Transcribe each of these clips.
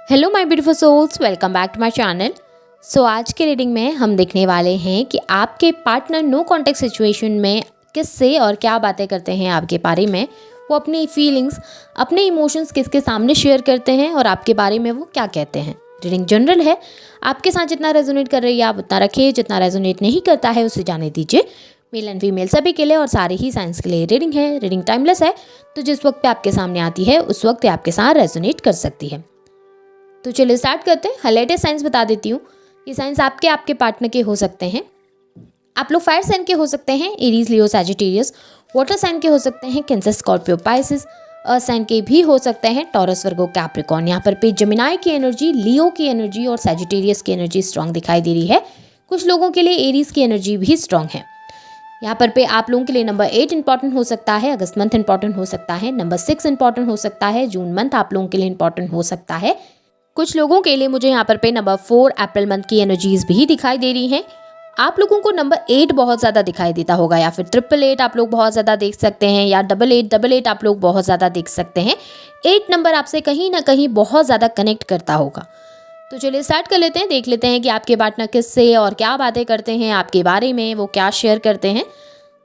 Hello my beautiful souls, welcome back to my channel. So आज के reading में हम देखने वाले हैं कि आपके पार्टनर नो कॉन्टेक्ट सिचुएशन में किससे और क्या बातें करते हैं आपके बारे में। वो अपनी फीलिंग्स, अपने इमोशंस किसके सामने शेयर करते हैं और आपके बारे में वो क्या कहते हैं। रीडिंग जनरल है, आपके साथ जितना रेजोनेट कर रही है आप उतना रखिए, जितना रेजोनेट नहीं करता है उसे जाने दीजिए। मेल एंड फीमेल सभी के लिए और सारे ही साइंस के लिए रीडिंग है। रीडिंग टाइमलेस है, तो जिस वक्त पे आपके सामने आती है उस वक्त ये आपके साथ रेजोनेट कर सकती है। तो चलिए स्टार्ट करते हैं। लेटेस्ट साइंस बता देती हूँ। ये साइंस आपके पार्टनर के हो सकते हैं। आप लोग फायर साइन के हो सकते हैं, Aries, Leo, Sagittarius. Water sign के हो सकते हैं, Cancer, Scorpio, Pisces. Earth sign के भी हो सकते हैं, टॉरस, वर्गो, कैप्रिकॉर्न। यहाँ पर पे जेमिनाई की एनर्जी, लियो की एनर्जी और सैजिटेरियस की एनर्जी स्ट्रांग दिखाई दे रही है। कुछ लोगों के लिए एरीज की एनर्जी भी स्ट्रांग है। यहाँ पर पे आप लोगों के लिए नंबर 8 इंपॉर्टेंट हो सकता है, अगस्त मंथ इंपॉर्टेंट हो सकता है, नंबर 6 इंपॉर्टेंट हो सकता है, जून मंथ आप लोगों के लिए इंपॉर्टेंट हो सकता है। कुछ लोगों के लिए मुझे यहाँ पर पे नंबर 4 अप्रैल मंथ की एनर्जीज भी दिखाई दे रही हैं। आप लोगों को नंबर 8 बहुत ज़्यादा दिखाई देता होगा, या फिर 888 आप लोग बहुत ज़्यादा देख सकते हैं, या 8888 आप लोग बहुत ज़्यादा देख सकते हैं। 8 नंबर आपसे कहीं ना कहीं बहुत ज़्यादा कनेक्ट करता होगा। तो चलिए स्टार्ट कर लेते हैं, देख लेते हैं कि आपके पार्टनर किससे और क्या बातें करते हैं आपके बारे में, वो क्या शेयर करते हैं।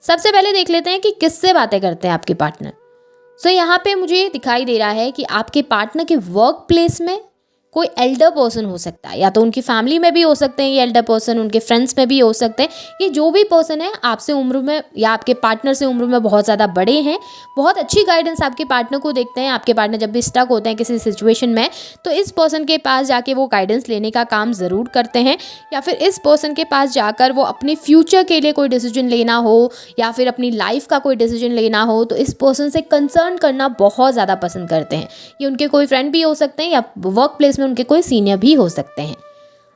सबसे पहले देख लेते हैं कि किससे बातें करते हैं आपके पार्टनर। सो यहाँ पे मुझे दिखाई दे रहा है कि आपके पार्टनर के वर्क प्लेस में कोई एल्डर पर्सन हो सकता है, या तो उनकी फैमिली में भी हो सकते हैं ये एल्डर पर्सन, उनके फ्रेंड्स में भी हो सकते हैं। ये जो भी पर्सन है आपसे उम्र में या आपके पार्टनर से उम्र में बहुत ज़्यादा बड़े हैं, बहुत अच्छी गाइडेंस आपके पार्टनर को देखते हैं। आपके पार्टनर जब भी स्टक होते हैं किसी सिचुएशन में, तो इस पर्सन के पास जाके वो गाइडेंस लेने का काम ज़रूर करते हैं, या फिर इस पर्सन के पास जाकर वो अपने फ्यूचर के लिए कोई डिसीजन लेना हो या फिर अपनी लाइफ का कोई डिसीजन लेना हो, तो इस पर्सन से कंसर्न करना बहुत ज़्यादा पसंद करते हैं। ये उनके कोई फ्रेंड भी हो सकते हैं या वर्क प्लेस में उनके कोई सीनियर भी हो सकते हैं।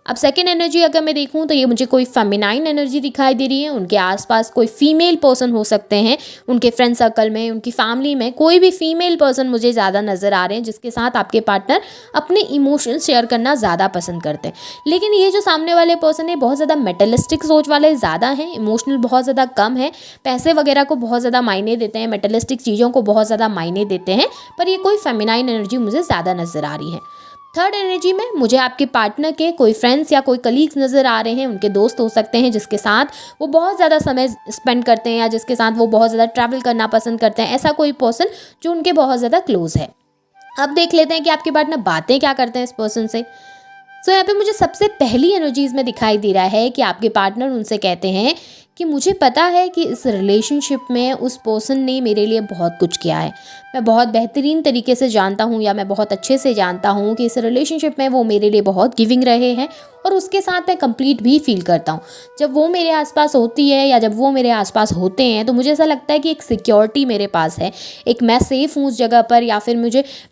अब सेकेंड एनर्जी अगर मैं देखूं तो ये मुझे कोई फेमिनाइन एनर्जी दिखाई दे रही है। उनके आसपास कोई फीमेल पर्सन हो सकते हैं, उनके फ्रेंड सर्कल में, उनकी फैमिली में कोई भी फीमेल पर्सन मुझे ज़्यादा नज़र आ रहे हैं, जिसके साथ आपके पार्टनर अपने इमोशंस शेयर करना ज़्यादा पसंद करते हैं। लेकिन ये जो सामने वाले पर्सन है बहुत ज़्यादा मेटलिस्टिक सोच वाले ज़्यादा हैं, इमोशनल बहुत ज़्यादा कम है, पैसे वगैरह को बहुत ज़्यादा मायने देते हैं, मेटलिस्टिक चीज़ों को बहुत ज़्यादा मायने देते हैं, पर ये कोई फेमिनाइन एनर्जी मुझे ज़्यादा नज़र आ रही है। थर्ड एनर्जी में मुझे आपके पार्टनर के कोई फ्रेंड्स या कोई कलीग्स नज़र आ रहे हैं, उनके दोस्त हो सकते हैं जिसके साथ वो बहुत ज़्यादा समय स्पेंड करते हैं, या जिसके साथ वो बहुत ज़्यादा ट्रैवल करना पसंद करते हैं, ऐसा कोई पर्सन जो उनके बहुत ज़्यादा क्लोज है। अब देख लेते हैं कि आपके पार्टनर बातें क्या करते हैं इस पर्सन से। सो यहाँ पे मुझे सबसे पहली एनर्जीज में दिखाई दे रहा है कि आपके पार्टनर उनसे कहते हैं कि मुझे पता है कि इस रिलेशनशिप में उस पर्सन ने मेरे लिए बहुत कुछ किया है। मैं बहुत बेहतरीन तरीके से जानता हूँ, या मैं बहुत अच्छे से जानता हूँ कि इस रिलेशनशिप में वो मेरे लिए बहुत गिविंग रहे हैं, और उसके साथ मैं कंप्लीट भी फील करता हूँ। जब वो मेरे आसपास होती है या जब वो मेरे आसपास होते हैं तो मुझे ऐसा लगता है कि एक सिक्योरिटी मेरे पास है, एक मैं सेफ़ हूँ उस जगह पर, या फिर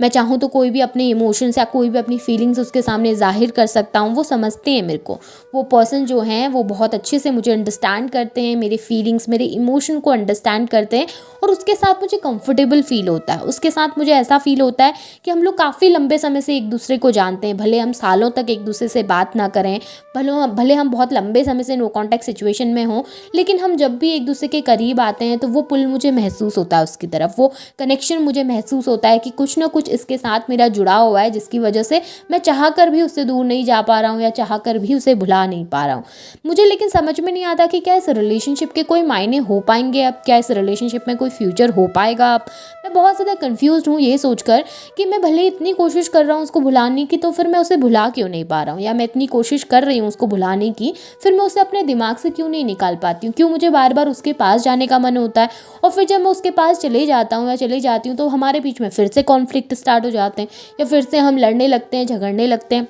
मैं चाहूँ तो कोई भी अपने इमोशंस या कोई भी अपनी फीलिंग्स उसके सामने जाहिर कर सकता हूँ। वो समझते हैं मेरे को, वो पर्सन जो हैं वो बहुत अच्छे से मुझे अंडरस्टैंड करते हैं, मेरे फीलिंग्स, मेरे इमोशन को अंडरस्टैंड करते हैं, और उसके साथ मुझे कंफर्टेबल फील होता है। उसके साथ मुझे ऐसा फील होता है कि हम लोग काफ़ी लंबे समय से एक दूसरे को जानते हैं, भले हम सालों तक एक दूसरे से बात ना करें, भले हम बहुत लंबे समय से नो कॉन्टैक्ट सिचुएशन में हों, लेकिन हम जब भी एक दूसरे के करीब आते हैं तो वो पुल मुझे महसूस होता है उसकी तरफ, वो कनेक्शन मुझे महसूस होता है कि कुछ ना कुछ इसके साथ मेरा जुड़ा हुआ है, जिसकी वजह से मैं चाह कर भी उससे दूर नहीं जा पा रहा हूँ, या चाह कर भी उसे भुला नहीं पा रहा हूँ। मुझे लेकिन समझ में नहीं आता कि क्या इस रिलेशनशिप के कोई मायने हो पाएंगे अब, क्या इस रिलेशनशिप में कोई फ्यूचर हो पाएगा अब। मैं बहुत ज़्यादा कंफ्यूज हूँ ये सोचकर कि मैं भले इतनी कोशिश कर रहा हूँ उसको भुलाने की, तो फिर मैं उसे भुला क्यों नहीं पा रहा हूँ, या मैं इतनी कोशिश कर रही हूँ उसको भुलाने की, फिर मैं उसे अपने दिमाग से क्यों नहीं निकाल पाती हूँ, क्यों मुझे बार बार उसके पास जाने का मन होता है, और फिर जब मैं उसके पास चले जाता हूँ या चली जाती हूँ तो हमारे बीच में फिर से कॉन्फ्लिक्ट स्टार्ट हो जाते हैं, या फिर से हम लड़ने लगते हैं, झगड़ने लगते हैं।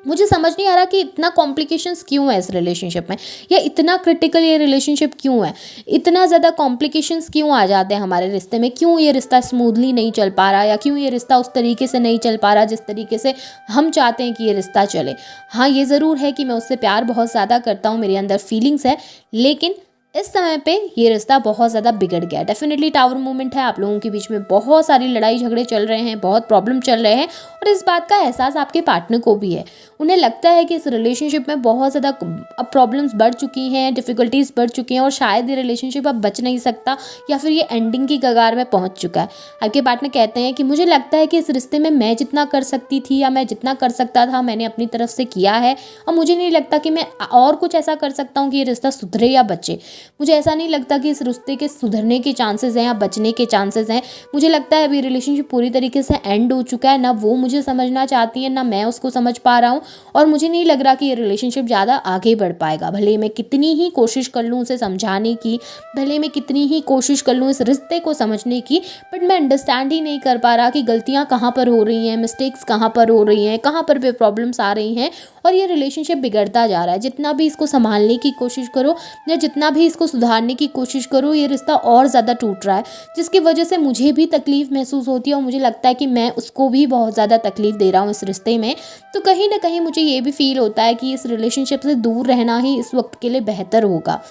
मुझे समझ नहीं आ रहा कि इतना कॉम्प्लिकेशंस क्यों है इस रिलेशनशिप में, या इतना क्रिटिकल ये रिलेशनशिप क्यों है, इतना ज़्यादा कॉम्प्लिकेशंस क्यों आ जाते हैं हमारे रिश्ते में, क्यों ये रिश्ता स्मूथली नहीं चल पा रहा, या क्यों ये रिश्ता उस तरीके से नहीं चल पा रहा जिस तरीके से हम चाहते हैं कि ये रिश्ता चले। हाँ, ये ज़रूर है कि मैं उससे प्यार बहुत ज़्यादा करता हूँ, मेरे अंदर फीलिंग्स है, लेकिन इस समय पे ये रिश्ता बहुत ज़्यादा बिगड़ गया है। डेफिनेटली टावर मूवमेंट है, आप लोगों के बीच में बहुत सारी लड़ाई झगड़े चल रहे हैं, बहुत प्रॉब्लम चल रहे हैं और इस बात का एहसास आपके पार्टनर को भी है। उन्हें लगता है कि इस रिलेशनशिप में बहुत ज़्यादा अब प्रॉब्लम्स बढ़ चुकी हैं, डिफ़िकल्टीज़ बढ़ चुकी हैं और शायद ये रिलेशनशिप अब बच नहीं सकता या फिर ये एंडिंग की कगार में पहुँच चुका है। आपके पार्टनर कहते हैं कि मुझे लगता है कि इस रिश्ते में मैं जितना कर सकती थी या मैं जितना कर सकता था मैंने अपनी तरफ से किया है और मुझे नहीं लगता कि मैं और कुछ ऐसा कर सकता हूँ कि ये रिश्ता सुधरे या बचे। मुझे ऐसा नहीं लगता कि इस रिश्ते के सुधरने के चांसेस हैं या बचने के चांसेस हैं। मुझे लगता है अभी रिलेशनशिप पूरी तरीके से एंड हो चुका है, ना वो मुझे समझना चाहती है ना मैं उसको समझ पा रहा हूँ और मुझे नहीं लग रहा कि ये रिलेशनशिप ज़्यादा आगे बढ़ पाएगा। भले मैं कितनी ही कोशिश कर लूँ उसे समझाने की, भले मैं कितनी ही कोशिश कर लूँ इस रिश्ते को समझने की, बट मैं अंडरस्टैंड ही नहीं कर पा रहा कि गलतियाँ कहाँ पर हो रही हैं, मिस्टेक्स कहाँ पर हो रही हैं, कहाँ पर प्रॉब्लम्स आ रही हैं और ये रिलेशनशिप बिगड़ता जा रहा है। जितना भी इसको संभालने की कोशिश करो या जितना भी इसको सुधारने की कोशिश करो, ये रिश्ता और ज़्यादा टूट रहा है, जिसकी वजह से मुझे भी तकलीफ़ महसूस होती है और मुझे लगता है कि मैं उसको भी बहुत ज़्यादा तकलीफ़ दे रहा हूँ इस रिश्ते में। तो कहीं ना कहीं मुझे ये भी फील होता है कि इस रिलेशनशिप से दूर रहना ही इस वक्त के लिए बेहतर होगा।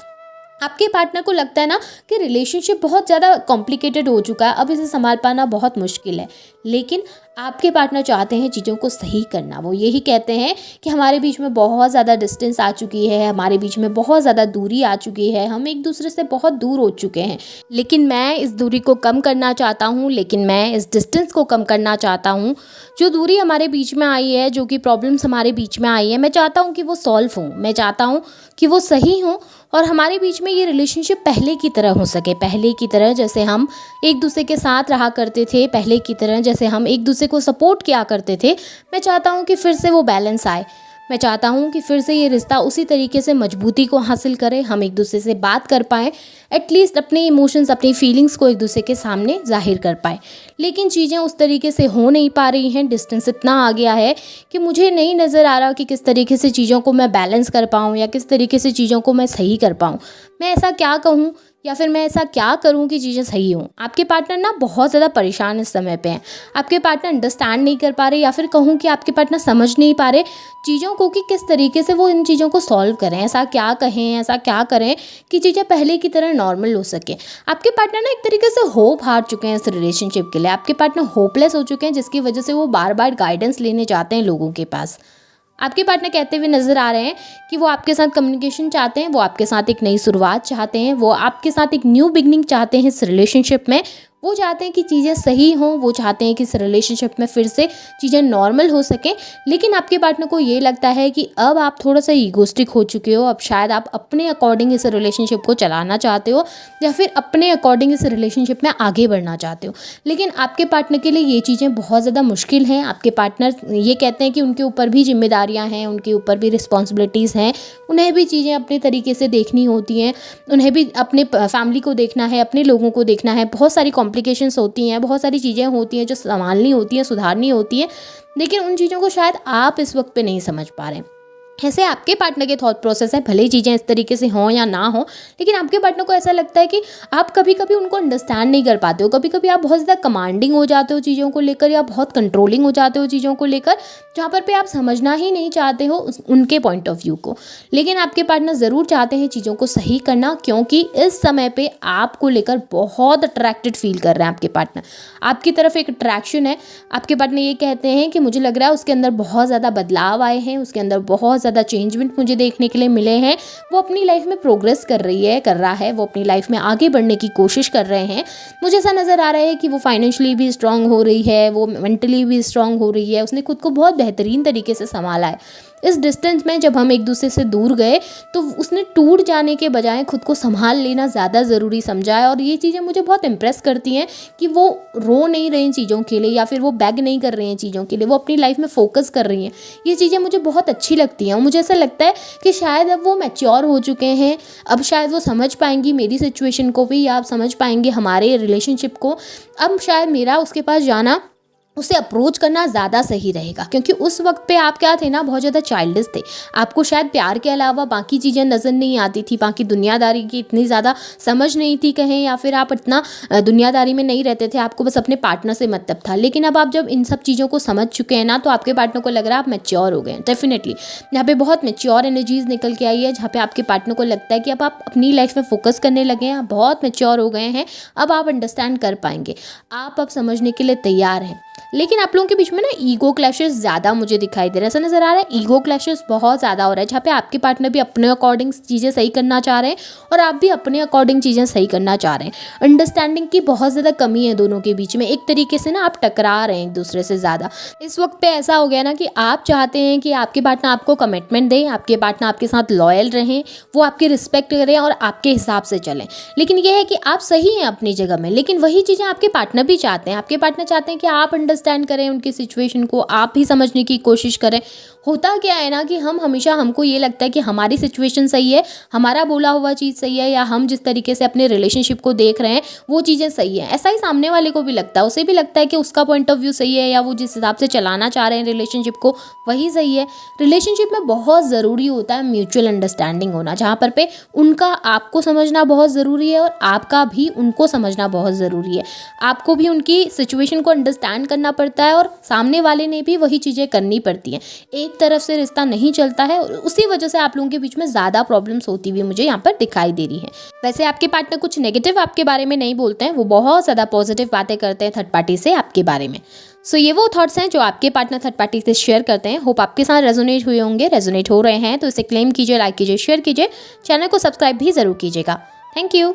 आपके पार्टनर को लगता है ना कि रिलेशनशिप बहुत ज़्यादा कॉम्प्लिकेटेड हो चुका है, अब इसे संभाल पाना बहुत मुश्किल है, लेकिन आपके पार्टनर चाहते हैं चीज़ों को सही करना। वो यही कहते हैं कि हमारे बीच में बहुत ज़्यादा डिस्टेंस आ चुकी है, हमारे बीच में बहुत ज़्यादा दूरी आ चुकी है, हम एक दूसरे से बहुत दूर हो चुके हैं, लेकिन मैं इस दूरी को कम करना चाहता हूँ, लेकिन मैं इस डिस्टेंस को कम करना चाहता हूँ। जो दूरी हमारे बीच में आई है, जो कि प्रॉब्लम्स हमारे बीच में आई है, मैं चाहता हूँ कि वो सॉल्व हों, मैं चाहता हूँ कि वो सही हों और हमारे बीच में ये रिलेशनशिप पहले की तरह हो सके, पहले की तरह जैसे हम एक दूसरे के साथ रहा करते थे, पहले की तरह जैसे हम एक दूसरे को सपोर्ट किया करते थे। मैं चाहता हूँ कि फिर से वो बैलेंस आए। मैं चाहता हूँ कि फिर से ये रिश्ता उसी तरीके से मजबूती को हासिल करे, हम एक दूसरे से बात कर पाएँ, एटलीस्ट अपने इमोशंस, अपनी फीलिंग्स को एक दूसरे के सामने जाहिर कर पाएँ। लेकिन चीज़ें उस तरीके से हो नहीं पा रही हैं, डिस्टेंस इतना आ गया है कि मुझे नहीं नज़र आ रहा कि किस तरीके से चीज़ों को मैं बैलेंस कर पाऊँ या किस तरीके से चीज़ों को मैं सही कर पाऊँ। मैं ऐसा क्या कहूँ या फिर मैं ऐसा क्या करूं कि चीज़ें सही हों। आपके पार्टनर ना बहुत ज़्यादा परेशान इस समय पे हैं। आपके पार्टनर अंडरस्टैंड नहीं कर पा रहे या फिर कहूँ कि आपके पार्टनर समझ नहीं पा रहे चीज़ों को कि किस तरीके से वो इन चीज़ों को सॉल्व करें। ऐसा क्या कहें, ऐसा क्या करें कि चीज़ें पहले की तरह नॉर्मल हो सके। आपके पार्टनर ना एक तरीके से होप हार चुके हैं इस रिलेशनशिप के लिए। आपके पार्टनर होपलेस हो चुके हैं, जिसकी वजह से वो बार बार गाइडेंस लेने जाते हैं लोगों के पास। आपके पार्टनर कहते हुए नज़र आ रहे हैं कि वो आपके साथ कम्युनिकेशन चाहते हैं, वो आपके साथ एक नई शुरुआत चाहते हैं, वो आपके साथ एक न्यू बिगनिंग चाहते हैं इस रिलेशनशिप में। वो चाहते हैं कि चीज़ें सही हों, वो चाहते हैं कि इस रिलेशनशिप में फिर से चीज़ें नॉर्मल हो सकें। लेकिन आपके पार्टनर को ये लगता है कि अब आप थोड़ा सा ईगोस्टिक हो चुके हो, अब शायद आप अपने अकॉर्डिंग इस रिलेशनशिप को चलाना चाहते हो या फिर अपने अकॉर्डिंग इस रिलेशनशिप में आगे बढ़ना चाहते हो। लेकिन आपके पार्टनर के लिए ये चीज़ें बहुत ज़्यादा मुश्किल हैं। आपके पार्टनर ये कहते हैं कि उनके ऊपर भी जिम्मेदारियाँ हैं, उनके ऊपर भी रिस्पॉन्सिबिलिटीज़ हैं, उन्हें भी चीज़ें अपने तरीके से देखनी होती हैं, उन्हें भी अपने फैमिली को देखना है, अपने लोगों को देखना है। बहुत सारी कॉम्प्लिकेशंस होती हैं, बहुत सारी चीज़ें होती हैं जो संभालनी होती हैं, सुधारनी होती है, लेकिन उन चीज़ों को शायद आप इस वक्त पे नहीं समझ पा रहे हैं। ऐसे आपके पार्टनर के थॉट प्रोसेस है, भले ही चीज़ें इस तरीके से हों या ना हो, लेकिन आपके पार्टनर को ऐसा लगता है कि आप कभी कभी उनको अंडरस्टैंड नहीं कर पाते हो, कभी कभी आप बहुत ज़्यादा कमांडिंग हो जाते हो चीज़ों को लेकर या बहुत कंट्रोलिंग हो जाते हो चीज़ों को लेकर, जहाँ पर आप समझना ही नहीं चाहते हो उनके पॉइंट ऑफ व्यू को। लेकिन आपके पार्टनर ज़रूर चाहते हैं चीज़ों को सही करना, क्योंकि इस समय पर आपको लेकर बहुत अट्रैक्टेड फील कर रहे हैं आपके पार्टनर। आपकी तरफ एक अट्रैक्शन है। आपके पार्टनर ये कहते हैं कि मुझे लग रहा है उसके अंदर बहुत ज़्यादा बदलाव आए हैं, उसके अंदर बहुत ज़्यादा चेंजमेंट मुझे देखने के लिए मिले हैं, वो अपनी लाइफ में प्रोग्रेस कर रहा है, वो अपनी लाइफ में आगे बढ़ने की कोशिश कर रहे हैं। मुझे ऐसा नज़र आ रहा है कि वो फाइनेंशियली भी स्ट्रांग हो रही है, वो मेंटली भी स्ट्रांग हो रही है, उसने खुद को बहुत बेहतरीन तरीके से संभाला है। इस डिस्टेंस में जब हम एक दूसरे से दूर गए तो उसने टूट जाने के बजाय खुद को संभाल लेना ज़्यादा ज़रूरी समझा है, और ये चीज़ें मुझे बहुत इम्प्रेस करती हैं कि वो रो नहीं रही चीज़ों के लिए या फिर वो बैग नहीं कर रही हैं चीज़ों के लिए, वो अपनी लाइफ में फोकस कर रही हैं। ये चीज़ें मुझे बहुत अच्छी लगती हैं। मुझे ऐसा लगता है कि शायद अब वो मैच्योर हो चुके हैं, अब शायद वो समझ पाएंगी मेरी सिचुएशन को भी, या आप समझ पाएंगे हमारे रिलेशनशिप को। अब शायद मेरा उसके पास जाना उसे अप्रोच करना ज़्यादा सही रहेगा, क्योंकि उस वक्त पे आप क्या थे ना, बहुत ज़्यादा चाइल्डिश थे। आपको शायद प्यार के अलावा बाकी चीज़ें नज़र नहीं आती थी, बाकी दुनियादारी की इतनी ज़्यादा समझ नहीं थी कहें, या फिर आप इतना दुनियादारी में नहीं रहते थे, आपको बस अपने पार्टनर से मतलब था। लेकिन अब आप जब इन सब चीज़ों को समझ चुके हैं ना, तो आपके पार्टनर को लग रहा है आप मैच्योर हो गए हैं। डेफिनेटली यहाँ पे बहुत मैच्योर एनर्जीज निकल के आई है, जहाँ पे आपके पार्टनर को लगता है कि अब आप अपनी लाइफ में फोकस करने लगे हैं, आप बहुत मैच्योर हो गए हैं, अब आप अंडरस्टैंड कर पाएंगे, आप अब समझने के लिए तैयार हैं। लेकिन आप लोगों के बीच में ना ईगो क्लैशेस ज़्यादा मुझे दिखाई दे रहा है, ऐसा नज़र आ रहा है ईगो क्लैशेस बहुत ज़्यादा हो रहा है, जहाँ पे आपके पार्टनर भी अपने अकॉर्डिंग चीज़ें सही करना चाह रहे हैं और आप भी अपने अकॉर्डिंग चीज़ें सही करना चाह रहे हैं। अंडरस्टैंडिंग की बहुत ज़्यादा कमी है दोनों के बीच में, एक तरीके से ना आप टकरा रहे हैं एक दूसरे से ज़्यादा। इस वक्त पे ऐसा हो गया ना कि आप चाहते हैं कि आपके पार्टनर आपको कमिटमेंट दें, आपके पार्टनर आपके साथ लॉयल रहें, वो आपकी रिस्पेक्ट करें और आपके हिसाब से चलें। लेकिन यह है कि आप सही हैं अपनी जगह में, लेकिन वही चीज़ें आपके पार्टनर भी चाहते हैं। आपके पार्टनर चाहते हैं कि आप अंडरस्टैंड करें उनकी सिचुएशन को, आप भी समझने की कोशिश करें। होता क्या है ना कि हमको ये लगता है कि हमारी सिचुएशन सही है, हमारा बोला हुआ चीज़ सही है, या हम जिस तरीके से अपने रिलेशनशिप को देख रहे हैं वो चीज़ें सही है। ऐसा ही सामने वाले को भी लगता है, उसे भी लगता है कि उसका पॉइंट ऑफ व्यू सही है, या वो जिस हिसाब से चलाना चाह रहे हैं रिलेशनशिप को वही सही है। रिलेशनशिप में बहुत ज़रूरी होता है म्यूचुअल अंडरस्टैंडिंग होना, जहाँ पर पे उनका आपको समझना बहुत ज़रूरी है और आपका भी उनको समझना बहुत ज़रूरी है। आपको भी उनकी सिचुएशन को अंडरस्टैंड करना पड़ता है और सामने वाले ने भी वही चीज़ें करनी पड़ती हैं। एक तरफ से रिश्ता नहीं चलता है और उसी वजह से आप लोगों के बीच में ज़्यादा प्रॉब्लम्स होती हुई मुझे यहाँ पर दिखाई दे रही हैं। वैसे आपके पार्टनर कुछ नेगेटिव आपके बारे में नहीं बोलते हैं, वो बहुत ज़्यादा पॉजिटिव बातें करते हैं थर्ड पार्टी से आपके बारे में। सो ये वो थॉट्स हैं जो आपके पार्टनर थर्ड पार्टी से शेयर करते हैं। होप आपके साथ रेजोनेट हुए होंगे। रेजोनेट हो रहे हैं तो इसे क्लेम कीजिए, लाइक कीजिए, शेयर कीजिए, चैनल को सब्सक्राइब भी ज़रूर कीजिएगा। Thank you.